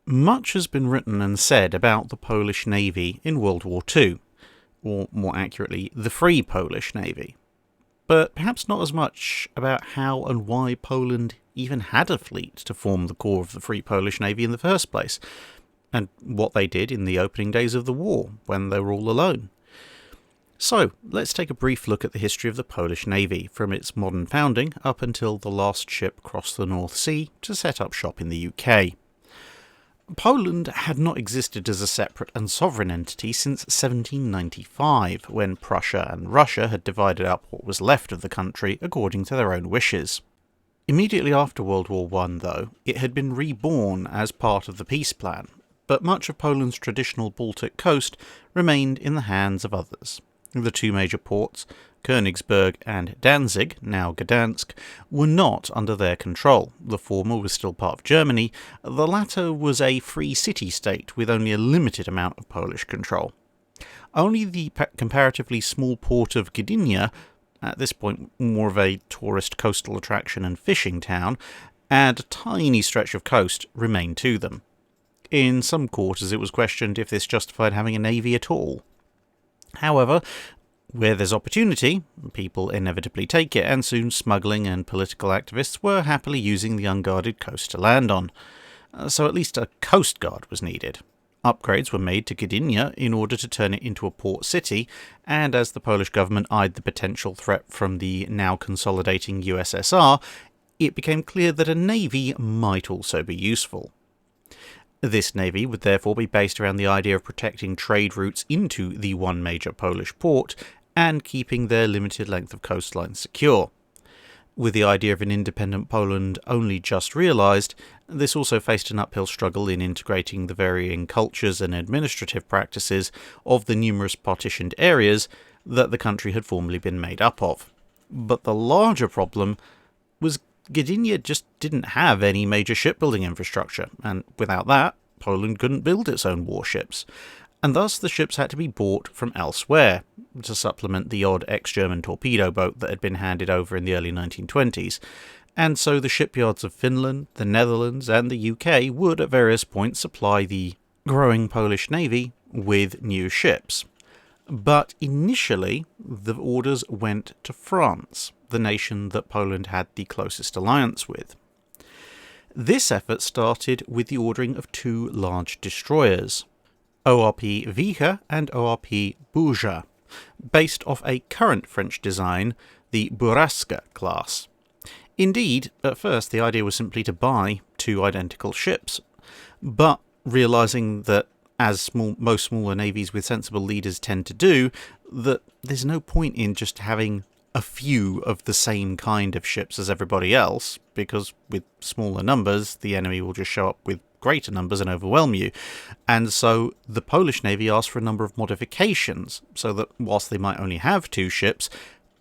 Much has been written and said about the Polish Navy in World War II, or more accurately, the Free Polish Navy. But perhaps not as much about how and why Poland even had a fleet to form the core of the Free Polish Navy in the first place, and what they did in the opening days of the war, when they were all alone. So, let's take a brief look at the history of the Polish Navy, from its modern founding up until the last ship crossed the North Sea to set up shop in the UK. Poland had not existed as a separate and sovereign entity since 1795, when Prussia and Russia had divided up what was left of the country according to their own wishes. Immediately after World War I, though, it had been reborn as part of the peace plan, but much of Poland's traditional Baltic coast remained in the hands of others. The two major ports, Königsberg and Danzig, now Gdansk, were not under their control. The former was still part of Germany, the latter was a free city-state with only a limited amount of Polish control. Only the comparatively small port of Gdynia, at this point more of a tourist coastal attraction and fishing town, and a tiny stretch of coast remained to them. In some quarters it was questioned if this justified having a navy at all. However, where there's opportunity, people inevitably take it, and soon smuggling and political activists were happily using the unguarded coast to land on. So at least a coast guard was needed. Upgrades were made to Gdynia in order to turn it into a port city, and as the Polish government eyed the potential threat from the now consolidating USSR, it became clear that a navy might also be useful. This navy would therefore be based around the idea of protecting trade routes into the one major Polish port and keeping their limited length of coastline secure. With the idea of an independent Poland only just realised, this also faced an uphill struggle in integrating the varying cultures and administrative practices of the numerous partitioned areas that the country had formerly been made up of. But the larger problem was Gdynia just didn't have any major shipbuilding infrastructure, and without that, Poland couldn't build its own warships, and thus the ships had to be bought from elsewhere to supplement the odd ex-German torpedo boat that had been handed over in the early 1920s, and so the shipyards of Finland, the Netherlands, and the UK would at various points supply the growing Polish navy with new ships. But initially, the orders went to France, the nation that Poland had the closest alliance with. This effort started with the ordering of two large destroyers, ORP Wicher and ORP Bouja, based off a current French design, the Bourrasque class. Indeed, at first the idea was simply to buy two identical ships, but realising that, as most smaller navies with sensible leaders tend to do, that there's no point in just having a few of the same kind of ships as everybody else, because with smaller numbers, the enemy will just show up with greater numbers and overwhelm you. And so the Polish navy asked for a number of modifications, so that whilst they might only have two ships,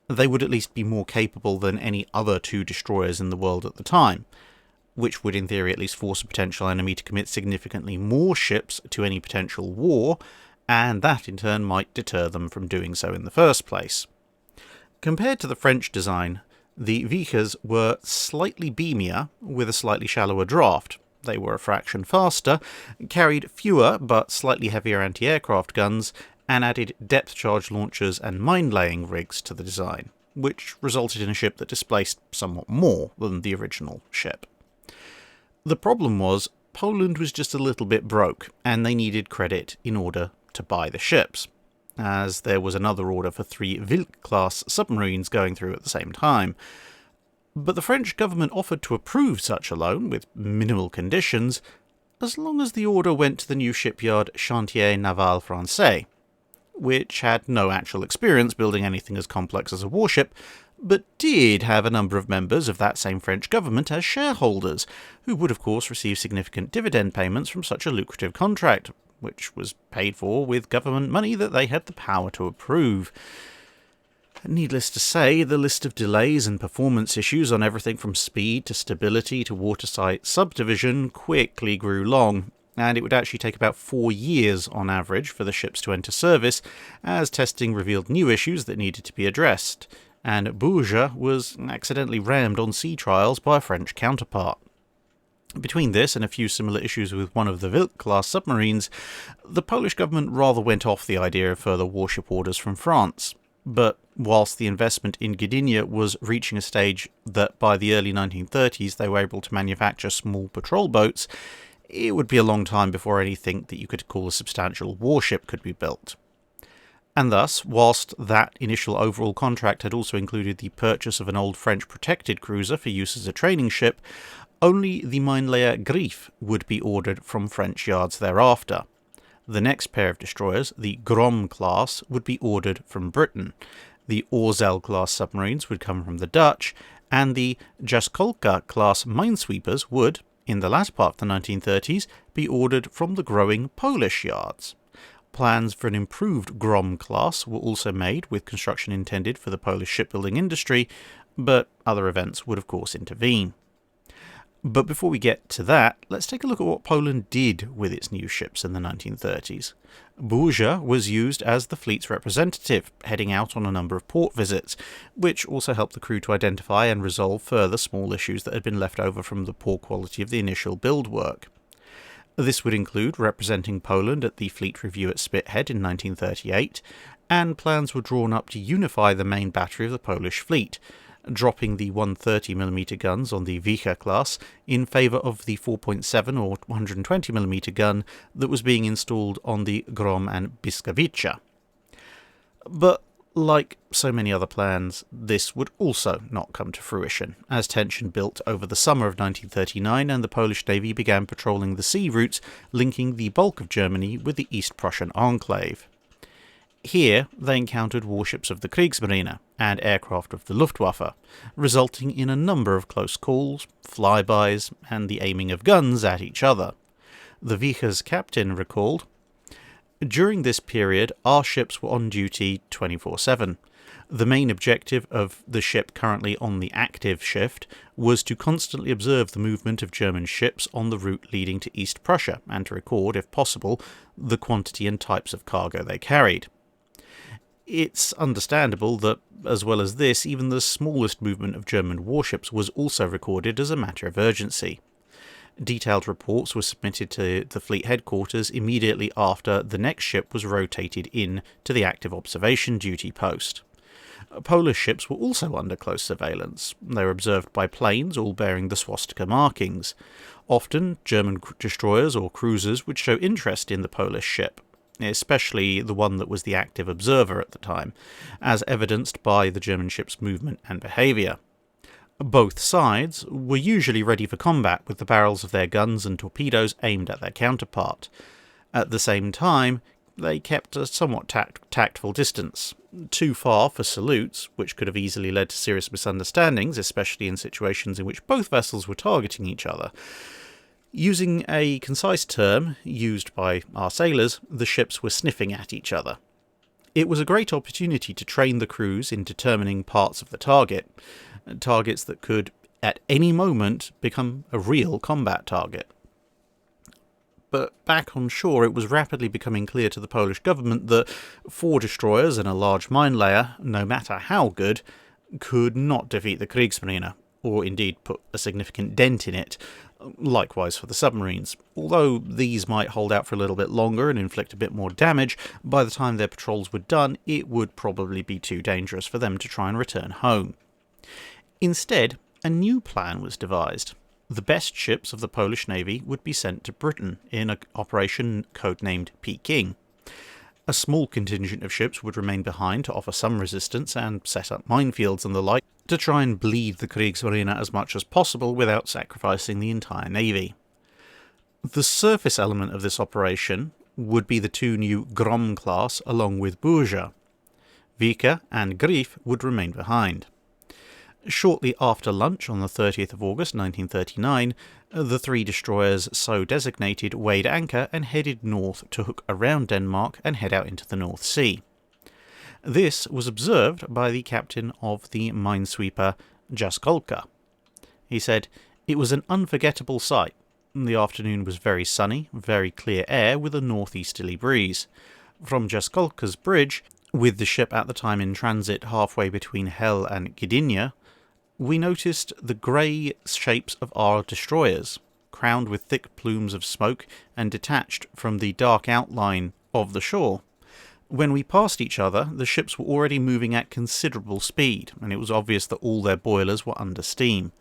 they would at least be more capable than any other two destroyers in the world at the time, which would in theory at least force a potential enemy to commit significantly more ships to any potential war, and that in turn might deter them from doing so in the first place. Compared to the French design, the Wichers were slightly beamier, with a slightly shallower draft. They were a fraction faster, carried fewer but slightly heavier anti-aircraft guns, and added depth-charge launchers and mine-laying rigs to the design, which resulted in a ship that displaced somewhat more than the original ship. The problem was, Poland was just a little bit broke, and they needed credit in order to buy the ships, as there was another order for 3 Wild-class submarines going through at the same time. But the French government offered to approve such a loan, with minimal conditions, as long as the order went to the new shipyard Chantier Naval Français, which had no actual experience building anything as complex as a warship, but did have a number of members of that same French government as shareholders, who would of course receive significant dividend payments from such a lucrative contract, which was paid for with government money that they had the power to approve. Needless to say, the list of delays and performance issues on everything from speed to stability to waterside subdivision quickly grew long, and it would actually take about 4 years on average for the ships to enter service, as testing revealed new issues that needed to be addressed, and Bouja was accidentally rammed on sea trials by a French counterpart. Between this and a few similar issues with one of the Wild-class submarines, the Polish government rather went off the idea of further warship orders from France. But whilst the investment in Gdynia was reaching a stage that by the early 1930s they were able to manufacture small patrol boats, it would be a long time before anything that you could call a substantial warship could be built. And thus, whilst that initial overall contract had also included the purchase of an old French protected cruiser for use as a training ship, only the minelayer Greif would be ordered from French yards thereafter. The next pair of destroyers, the Grom class, would be ordered from Britain. The Orzel class submarines would come from the Dutch, and the Jaskolka class minesweepers would, in the latter part of the 1930s, be ordered from the growing Polish yards. Plans for an improved Grom class were also made, with construction intended for the Polish shipbuilding industry, but other events would of course intervene. But before we get to that, let's take a look at what Poland did with its new ships in the 1930s. Burza was used as the fleet's representative, heading out on a number of port visits, which also helped the crew to identify and resolve further small issues that had been left over from the poor quality of the initial build work. This would include representing Poland at the Fleet Review at Spithead in 1938, and plans were drawn up to unify the main battery of the Polish fleet, dropping the 130mm guns on the Wicher class in favour of the 4.7 or 120mm gun that was being installed on the Grom and Błyskawica. But like so many other plans, this would also not come to fruition, as tension built over the summer of 1939 and the Polish Navy began patrolling the sea routes linking the bulk of Germany with the East Prussian enclave. Here, they encountered warships of the Kriegsmarine and aircraft of the Luftwaffe, resulting in a number of close calls, flybys, and the aiming of guns at each other. The Wicher's captain recalled, "During this period, our ships were on duty 24/7. The main objective of the ship currently on the active shift was to constantly observe the movement of German ships on the route leading to East Prussia and to record, if possible, the quantity and types of cargo they carried." It's understandable that, as well as this, even the smallest movement of German warships was also recorded as a matter of urgency. Detailed reports were submitted to the fleet headquarters immediately after the next ship was rotated in to the active observation duty post. Polish ships were also under close surveillance. They were observed by planes, all bearing the swastika markings. Often, German destroyers or cruisers would show interest in the Polish ship, especially the one that was the active observer at the time, as evidenced by the German ship's movement and behaviour. Both sides were usually ready for combat with the barrels of their guns and torpedoes aimed at their counterpart. At the same time, they kept a somewhat tactful distance, too far for salutes, which could have easily led to serious misunderstandings, especially in situations in which both vessels were targeting each other. Using a concise term used by our sailors, the ships were sniffing at each other. It was a great opportunity to train the crews in determining parts of the targets that could, at any moment, become a real combat target. But back on shore, it was rapidly becoming clear to the Polish government that 4 destroyers and a large mine layer, no matter how good, could not defeat the Kriegsmarine, or indeed put a significant dent in it. Likewise for the submarines. Although these might hold out for a little bit longer and inflict a bit more damage, by the time their patrols were done, it would probably be too dangerous for them to try and return home. Instead, a new plan was devised. The best ships of the Polish Navy would be sent to Britain in an operation codenamed Peking. A small contingent of ships would remain behind to offer some resistance and set up minefields and the like to try and bleed the Kriegsmarine as much as possible without sacrificing the entire navy. The surface element of this operation would be the 2 new Grom class along with Burza. Wicher and Greif would remain behind. Shortly after lunch on the 30th of August 1939, the 3 destroyers so designated weighed anchor and headed north to hook around Denmark and head out into the North Sea. This was observed by the captain of the minesweeper Jaskolka. He said, "It was an unforgettable sight. The afternoon was very sunny, very clear air with a northeasterly breeze. From Jaskolka's bridge, with the ship at the time in transit halfway between Hel and Gdynia, we noticed the grey shapes of our destroyers, crowned with thick plumes of smoke and detached from the dark outline of the shore. When we passed each other, the ships were already moving at considerable speed, and it was obvious that all their boilers were under steam.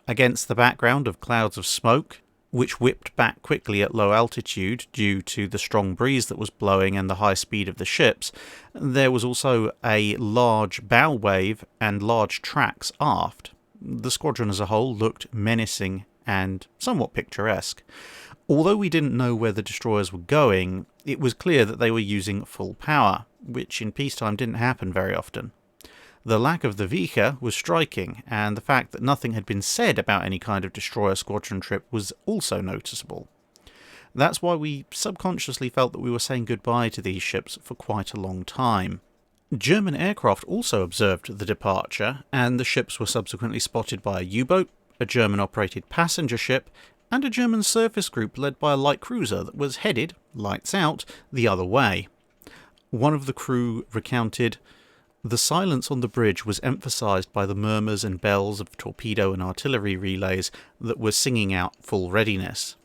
Against the background of clouds of smoke, which whipped back quickly at low altitude due to the strong breeze that was blowing and the high speed of the ships, there was also a large bow wave and large tracks aft. The squadron as a whole looked menacing and somewhat picturesque. Although we didn't know where the destroyers were going, it was clear that they were using full power, which in peacetime didn't happen very often. The lack of the Vika was striking, and the fact that nothing had been said about any kind of destroyer squadron trip was also noticeable. That's why we subconsciously felt that we were saying goodbye to these ships for quite a long time. German aircraft also observed the departure, and the ships were subsequently spotted by a U-boat, a German-operated passenger ship, and a German surface group led by a light cruiser that was headed, lights out, the other way. One of the crew recounted, "The silence on the bridge was emphasised by the murmurs and bells of torpedo and artillery relays that were singing out full readiness.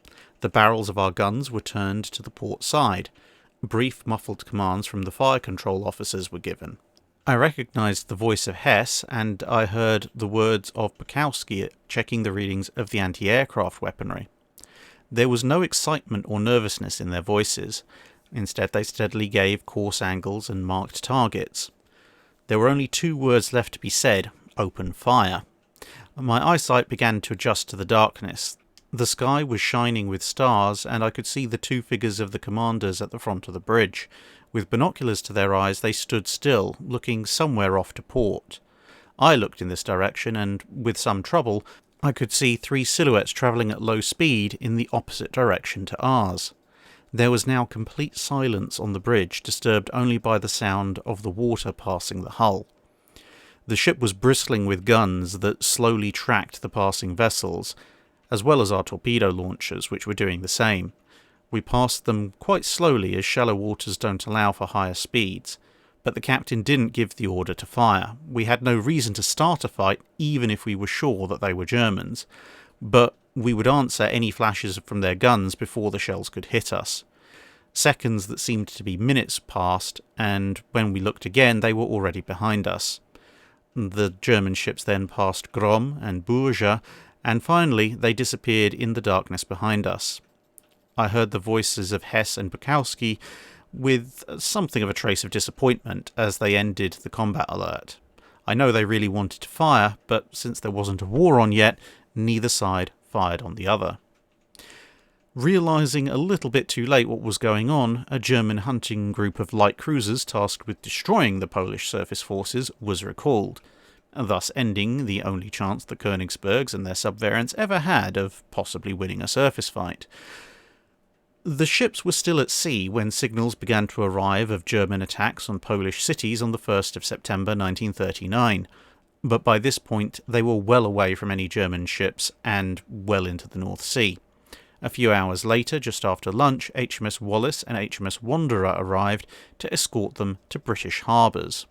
The barrels of our guns were turned to the port side. Brief, muffled commands from the fire control officers were given." I recognised the voice of Hess, and I heard the words of Bukowski checking the readings of the anti-aircraft weaponry. There was no excitement or nervousness in their voices. Instead, they steadily gave course angles and marked targets. There were only 2 words left to be said: open fire. My eyesight began to adjust to the darkness. The sky was shining with stars, and I could see the 2 figures of the commanders at the front of the bridge. With binoculars to their eyes, they stood still, looking somewhere off to port. I looked in this direction, and, with some trouble, I could see 3 silhouettes travelling at low speed in the opposite direction to ours. There was now complete silence on the bridge, disturbed only by the sound of the water passing the hull. The ship was bristling with guns that slowly tracked the passing vessels, as well as our torpedo launchers, which were doing the same. We passed them quite slowly, as shallow waters don't allow for higher speeds, but the captain didn't give the order to fire. We had no reason to start a fight, even if we were sure that they were Germans, but we would answer any flashes from their guns before the shells could hit us. Seconds that seemed to be minutes passed, and when we looked again, they were already behind us. The German ships then passed Grom and Bourges, and finally they disappeared in the darkness behind us. I heard the voices of Hess and Bukowski with something of a trace of disappointment as they ended the combat alert. I know they really wanted to fire, but since there wasn't a war on yet, neither side fired on the other. Realising a little bit too late what was going on, a German hunting group of light cruisers tasked with destroying the Polish surface forces was recalled, thus ending the only chance the Königsbergs and their subvariants ever had of possibly winning a surface fight. The ships were still at sea when signals began to arrive of German attacks on Polish cities on the 1st of September 1939, but by this point they were well away from any German ships and well into the North Sea. A few hours later, just after lunch, HMS Wallace and HMS Wanderer arrived to escort them to British harbours.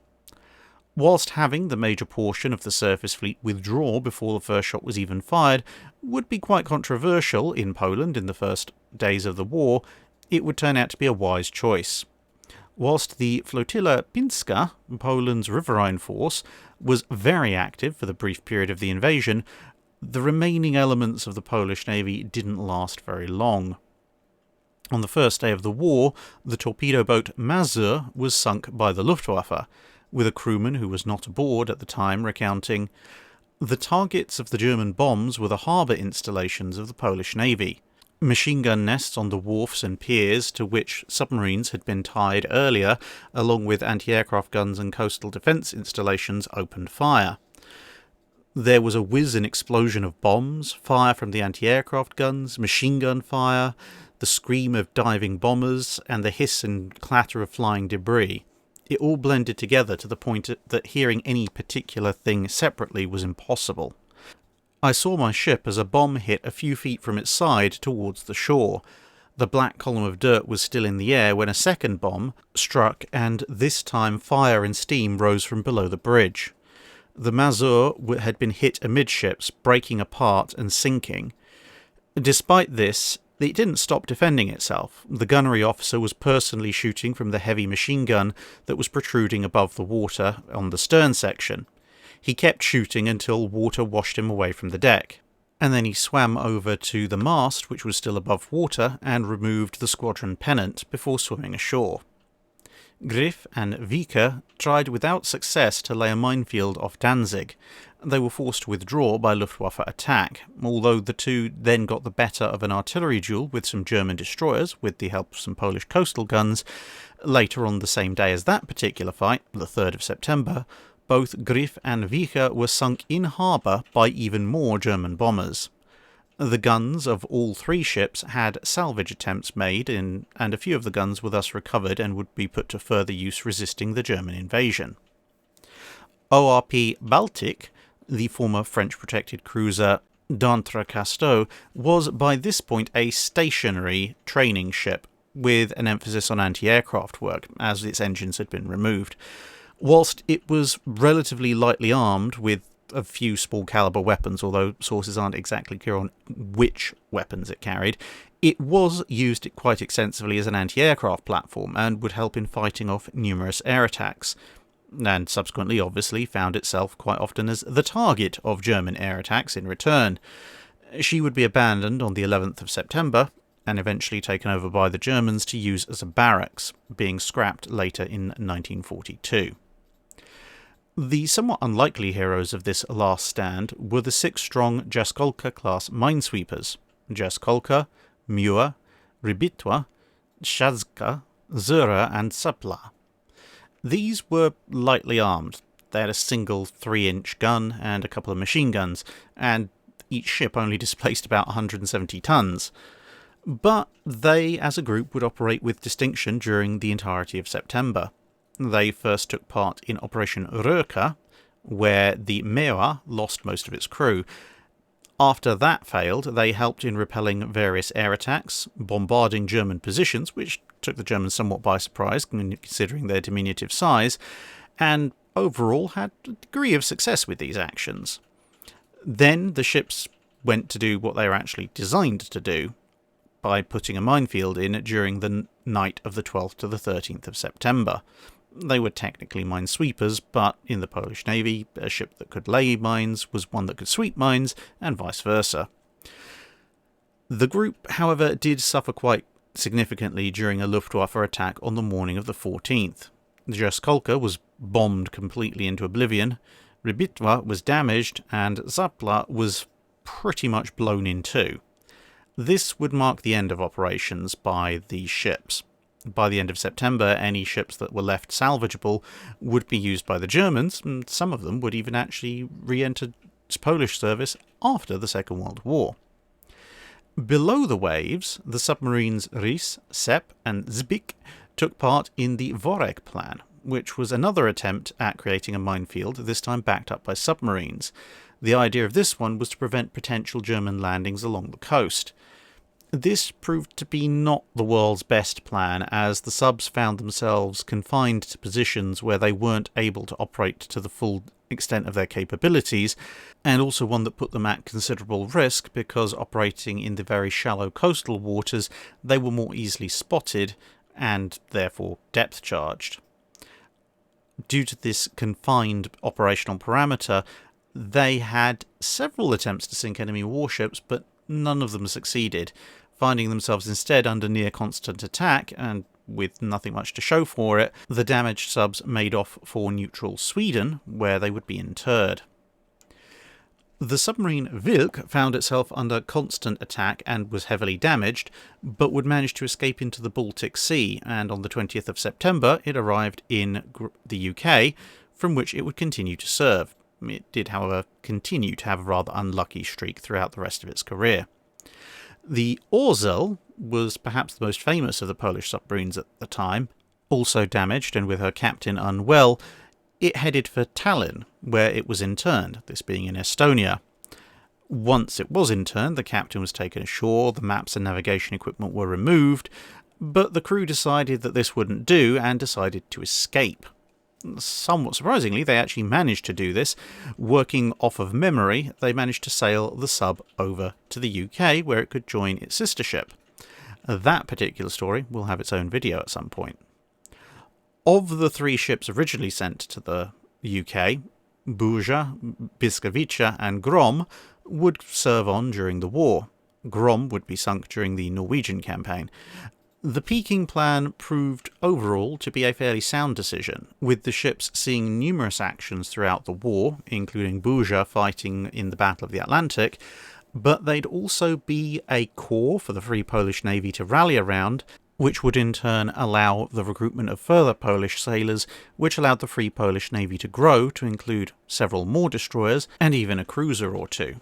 Whilst having the major portion of the surface fleet withdraw before the first shot was even fired would be quite controversial in Poland in the first days of the war, it would turn out to be a wise choice. Whilst the Flotilla Pinska, Poland's riverine force, was very active for the brief period of the invasion, the remaining elements of the Polish navy didn't last very long. On the first day of the war, the torpedo boat Mazur was sunk by the Luftwaffe, with a crewman who was not aboard at the time recounting, "The targets of the German bombs were the harbour installations of the Polish navy. Machine gun nests on the wharfs and piers to which submarines had been tied earlier, along with anti-aircraft guns and coastal defence installations, opened fire. There was a whiz and explosion of bombs, fire from the anti-aircraft guns, machine gun fire, the scream of diving bombers, and the hiss and clatter of flying debris. It all blended together to the point that hearing any particular thing separately was impossible. I saw my ship as a bomb hit a few feet from its side towards the shore. The black column of dirt was still in the air when a second bomb struck, and this time fire and steam rose from below the bridge. The Mazur had been hit amidships, breaking apart and sinking. Despite this, it didn't stop defending itself. The gunnery officer was personally shooting from the heavy machine gun that was protruding above the water on the stern section. He kept shooting until water washed him away from the deck, and then he swam over to the mast, which was still above water, and removed the squadron pennant before swimming ashore. Griff and Vika tried without success to lay a minefield off Danzig. They were forced to withdraw by Luftwaffe attack, although the two then got the better of an artillery duel with some German destroyers, with the help of some Polish coastal guns. Later on the same day as that particular fight, the 3rd of September, both Griff and Vika were sunk in harbour by even more German bombers. The guns of all three ships had salvage attempts made, and a few of the guns were thus recovered and would be put to further use resisting the German invasion. ORP Baltic, the former French-protected cruiser d'Entrecasteaux, was by this point a stationary training ship, with an emphasis on anti-aircraft work, as its engines had been removed. Whilst it was relatively lightly armed with a few small caliber weapons, although sources aren't exactly clear on which weapons it carried, it was used quite extensively as an anti-aircraft platform and would help in fighting off numerous air attacks, and subsequently obviously found itself quite often as the target of German air attacks in return. She would be abandoned on the 11th of September and eventually taken over by the Germans to use as a barracks, being scrapped later in 1942. The somewhat unlikely heroes of this last stand were the 6-strong Jaskolka-class minesweepers: Jaskolka, Muir, Rybitwa, Shazka, Zura, and Sapla. These were lightly armed. They had a single 3-inch gun and a couple of machine guns, and each ship only displaced about 170 tons. But they, as a group, would operate with distinction during the entirety of September. They first took part in Operation Röka, where the Mewa lost most of its crew. After that failed, they helped in repelling various air attacks, bombarding German positions, which took the Germans somewhat by surprise, considering their diminutive size, and overall had a degree of success with these actions. Then the ships went to do what they were actually designed to do, by putting a minefield in during the night of the 12th to the 13th of September. They were technically minesweepers, but in the Polish Navy, a ship that could lay mines was one that could sweep mines, and vice versa. The group, however, did suffer quite significantly during a Luftwaffe attack on the morning of the 14th. Jaskolka was bombed completely into oblivion, Rybitwa was damaged, and Zapla was pretty much blown in two. This would mark the end of operations by these ships. By the end of September, any ships that were left salvageable would be used by the Germans, and some of them would even actually re-enter Polish service after the Second World War. Below the waves, the submarines Rys, Sepp, and Zbik took part in the Worek plan, which was another attempt at creating a minefield, this time backed up by submarines. The idea of this one was to prevent potential German landings along the coast. This proved to be not the world's best plan, as the subs found themselves confined to positions where they weren't able to operate to the full extent of their capabilities, and also one that put them at considerable risk because operating in the very shallow coastal waters, they were more easily spotted and therefore depth charged. Due to this confined operational parameter, they had several attempts to sink enemy warships, but none of them succeeded, finding themselves instead under near constant attack, and with nothing much to show for it, the damaged subs made off for neutral Sweden, where they would be interred. The submarine Wilk found itself under constant attack and was heavily damaged, but would manage to escape into the Baltic Sea, and on the 20th of September it arrived in the UK, from which it would continue to serve. It did, however, continue to have a rather unlucky streak throughout the rest of its career. The Orzel was perhaps the most famous of the Polish submarines at the time. Also damaged and with her captain unwell, it headed for Tallinn, where it was interned, this being in Estonia. Once it was interned, the captain was taken ashore, the maps and navigation equipment were removed, but the crew decided that this wouldn't do and decided to escape. Somewhat surprisingly, they actually managed to do this. Working off of memory, they managed to sail the sub over to the UK, where it could join its sister ship. That particular story will have its own video at some point. Of the 3 ships originally sent to the UK, Buja, Biskavica and Grom would serve on during the war. Grom would be sunk during the Norwegian campaign. The Peking plan proved overall to be a fairly sound decision, with the ships seeing numerous actions throughout the war, including Buja fighting in the Battle of the Atlantic, but they'd also be a core for the Free Polish Navy to rally around, which would in turn allow the recruitment of further Polish sailors, which allowed the Free Polish Navy to grow to include several more destroyers and even a cruiser or 2.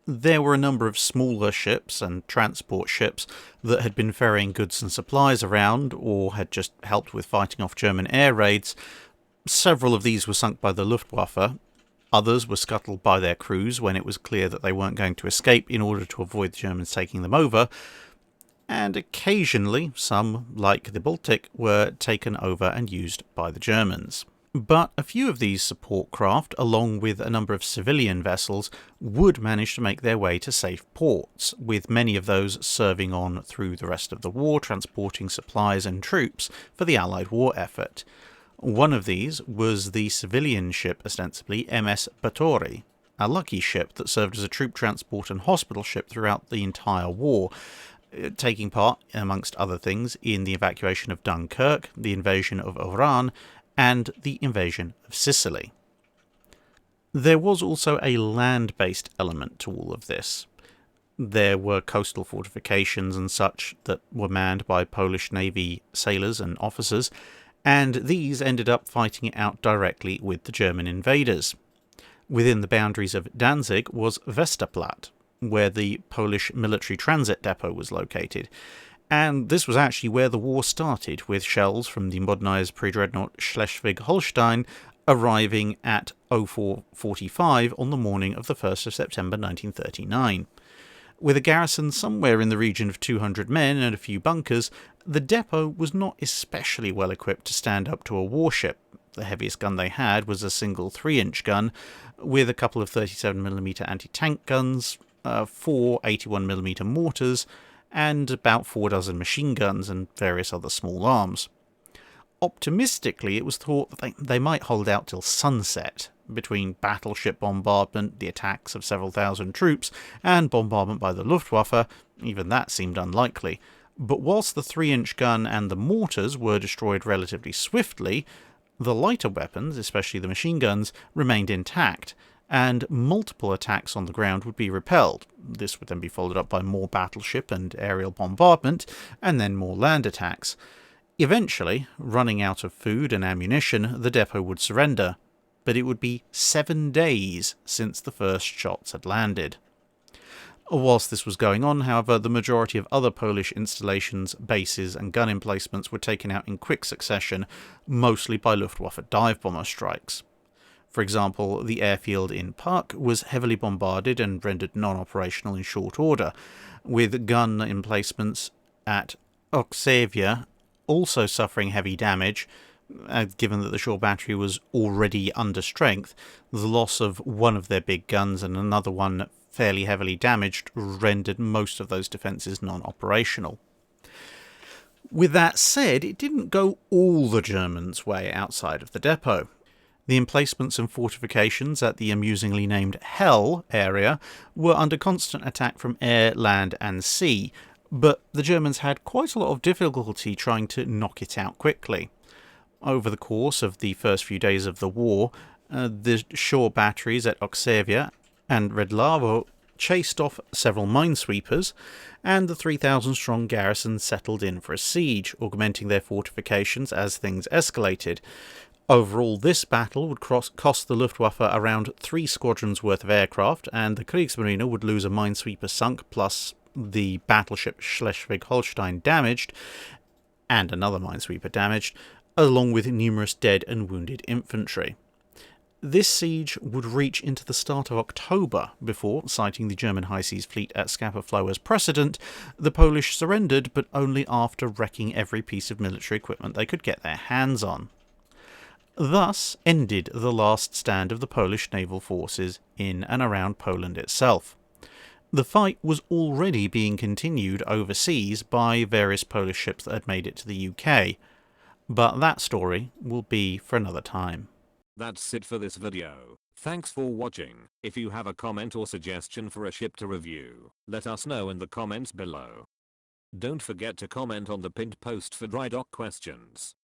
There were a number of smaller ships and transport ships that had been ferrying goods and supplies around or had just helped with fighting off German air raids. Several of these were sunk by the Luftwaffe. Others were scuttled by their crews when it was clear that they weren't going to escape in order to avoid the Germans taking them over. And occasionally, some, like the Baltic, were taken over and used by the Germans. But a few of these support craft, along with a number of civilian vessels, would manage to make their way to safe ports, with many of those serving on through the rest of the war, transporting supplies and troops for the Allied war effort. One of these was the civilian ship, ostensibly MS Batory, a lucky ship that served as a troop transport and hospital ship throughout the entire war, taking part, amongst other things, in the evacuation of Dunkirk, the invasion of Oran, and the invasion of Sicily. There was also a land-based element to all of this. There were coastal fortifications and such that were manned by Polish Navy sailors and officers, and these ended up fighting it out directly with the German invaders. Within the boundaries of Danzig was Westerplatte, where the Polish military transit depot was located. And this was actually where the war started, with shells from the modernised pre-dreadnought Schleswig-Holstein arriving at 04:45 on the morning of the 1st of September 1939. With a garrison somewhere in the region of 200 men and a few bunkers, the depot was not especially well equipped to stand up to a warship. The heaviest gun they had was a single 3-inch gun, with a couple of 37mm anti-tank guns, 4 81mm mortars, and about 4 dozen machine guns and various other small arms. Optimistically, it was thought that they might hold out till sunset, between battleship bombardment, the attacks of several thousand troops, and bombardment by the Luftwaffe. Even that seemed unlikely. But whilst the 3-inch gun and the mortars were destroyed relatively swiftly, the lighter weapons, especially the machine guns, remained intact, and multiple attacks on the ground would be repelled. This would then be followed up by more battleship and aerial bombardment, and then more land attacks. Eventually, running out of food and ammunition, the depot would surrender, but it would be 7 days since the first shots had landed. Whilst this was going on, however, the majority of other Polish installations, bases and gun emplacements were taken out in quick succession, mostly by Luftwaffe dive bomber strikes. For example, the airfield in Park was heavily bombarded and rendered non-operational in short order, with gun emplacements at Oksavia also suffering heavy damage. Given that the shore battery was already under strength, the loss of one of their big guns and another one fairly heavily damaged rendered most of those defences non-operational. With that said, it didn't go all the Germans' way outside of the depot. The emplacements and fortifications at the amusingly named Hell area were under constant attack from air, land and sea, but the Germans had quite a lot of difficulty trying to knock it out quickly. Over the course of the first few days of the war, the shore batteries at Oksavia and Redlavo chased off several minesweepers, and the 3,000-strong garrison settled in for a siege, augmenting their fortifications as things escalated. Overall, this battle would cost the Luftwaffe around 3 squadrons worth of aircraft, and the Kriegsmarine would lose a minesweeper sunk, plus the battleship Schleswig-Holstein damaged, and another minesweeper damaged, along with numerous dead and wounded infantry. This siege would reach into the start of October before, citing the German High Seas Fleet at Scapa Flow as precedent, the Polish surrendered, but only after wrecking every piece of military equipment they could get their hands on. thus ended the last stand of the Polish naval forces in and around Poland itself. The fight was already being continued overseas by various Polish ships that had made it to the UK, but that story will be for another time. That's it for this video. Thanks for watching. If you have a comment or suggestion for a ship to review, let us know in the comments below. Don't forget to comment on the pinned post for dry dock questions.